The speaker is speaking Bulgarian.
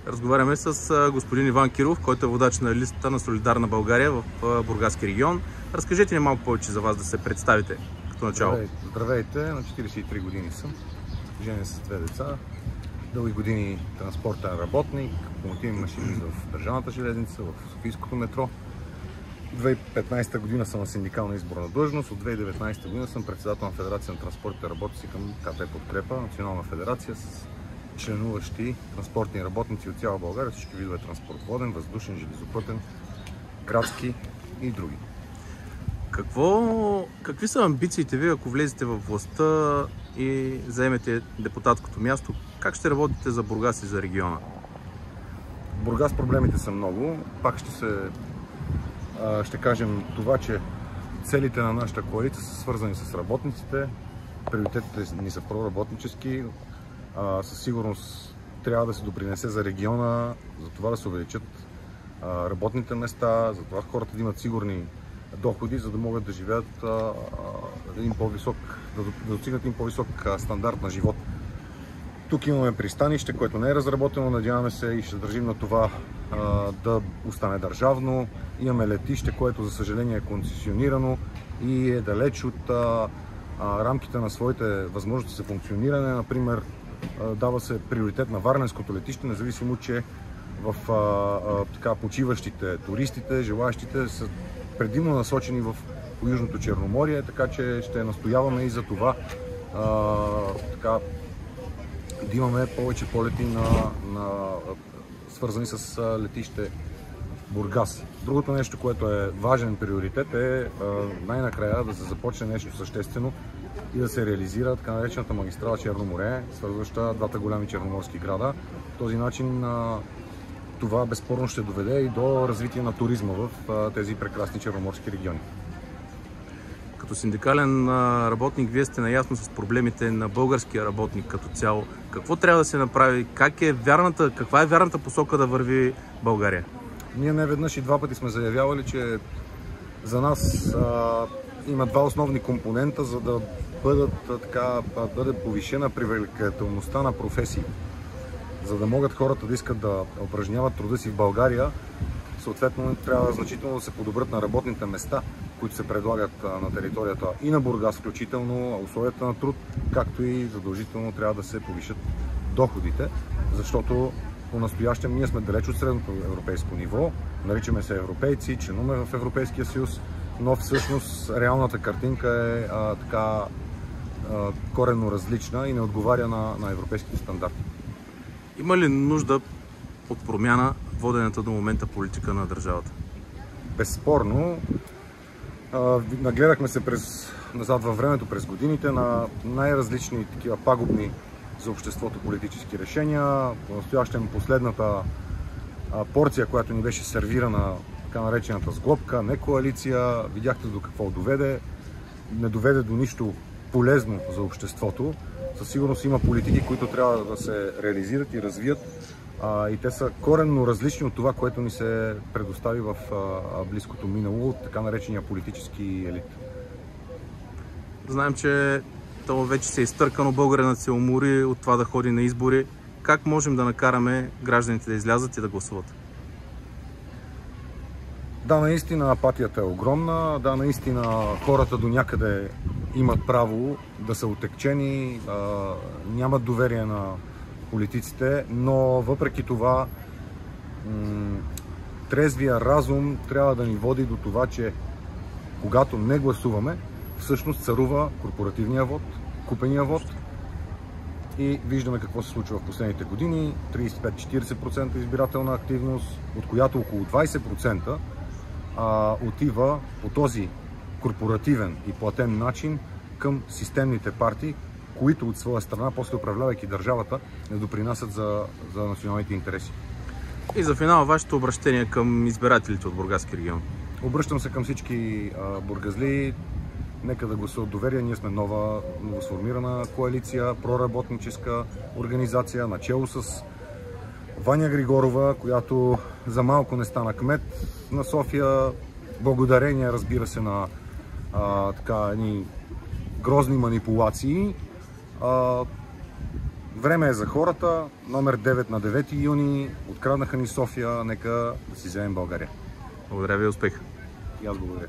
Разговаряме с господин Иван Киров, който е водач на листата на Солидарна България в Бургаски регион. Разкажете ни малко повече за вас, да се представите като начало. Здравейте, на 43 години съм, женен с 2 деца, дълги години транспортен работник, локомотивен машинист в Държавната железница, в Софийското метро. 2015 година съм на синдикална изборна длъжност, от 2019 година съм председател на Федерация на транспортните работници към КП Подкрепа, национална федерация с членуващи транспортни работници от цяла България, всички видове транспорт: воден, въздушен, железопътен, градски и други. Какви са амбициите ви, ако влезете в властта и заемете депутатското място? Как ще работите за Бургас и за региона? В Бургас проблемите са много. Пак ще кажем това, че целите на нашата коалиция са свързани с работниците. Приоритетите ни са проработнически. Със сигурност трябва да се допринесе за региона, за това да се увеличат работните места, за това хората да имат сигурни доходи, за да могат да живеят да достигнат един по-висок стандарт на живот. Тук имаме пристанище, което не е разработено, надяваме се и ще държим на това да остане държавно. Имаме летище, което за съжаление е концесионирано и е далеч от рамките на своите възможности за функциониране. Например, дава се приоритет на Варненското летище, независимо че в почиващите туристите, желаящите са предимно насочени в Южното Черноморие, така че ще настояваме и за това да имаме повече полети свързани с летище Бургас. Другото нещо, което е важен приоритет, е най-накрая да се започне нещо съществено и да се реализира така наречената магистрала Черно море, свързваща двата големи черноморски града. По този начин това безспорно ще доведе и до развитие на туризма в тези прекрасни черноморски региони. Като синдикален работник, вие сте наясно с проблемите на българския работник като цяло. Какво трябва да се направи? Каква е вярната посока да върви България? Ние не веднъж и два пъти сме заявявали, че за нас има два основни компонента, за да бъде повишена привлекателността на професии. За да могат хората да искат да упражняват труда си в България, съответно трябва значително да се подобрят на работните места, които се предлагат на територията и на Бургас, включително условията на труд, както и задължително трябва да се повишат доходите, защото по-настоящем ние сме далеч от средното европейско ниво, наричаме се европейци, членуваме в Европейския съюз, но всъщност реалната картинка е коренно различна и не отговаря на европейските стандарти. Има ли нужда от промяна в водената до момента политика на държавата? Безспорно. Нагледахме се назад във времето, през годините, на най-различни такива пагубни за обществото политически решения. По-настоящем последната порция, която ни беше сервирана, така наречената сглобка, не коалиция, видяхте до какво доведе. Не доведе до нищо полезно за обществото. Със сигурност има политики, които трябва да се реализират и развият, и те са коренно различни от това, което ни се предостави в близкото минало от така наречения политически елит. Знаем, че то вече се е изтъркано, българинът се умори от това да ходи на избори. Как можем да накараме гражданите да излязат и да гласуват? Да, наистина апатията е огромна. Да, наистина хората до някъде имат право да са отегчени, нямат доверие на политиците, но въпреки това трезвия разум трябва да ни води до това, че когато не гласуваме, всъщност царува корпоративния вод, купения вод, и виждаме какво се случва в последните години. 35-40% избирателна активност, от която около 20% отива по този корпоративен и платен начин към системните партии, които от своя страна, после управлявайки държавата, не допринасят за националните интереси. И за финал, вашето обращение към избирателите от Бургаски регион? Обръщам се към всички бургазли. Нека да гласуват доверие. Ние сме новосформирана коалиция, проработническа организация, начело с Ваня Григорова, която за малко не стана кмет на София, благодарение, разбира се, на едни грозни манипулации. Време е за хората. Номер 9 на 9 юни. Откраднаха ни София. Нека да си вземем България. Благодаря ви, успех! И аз благодаря.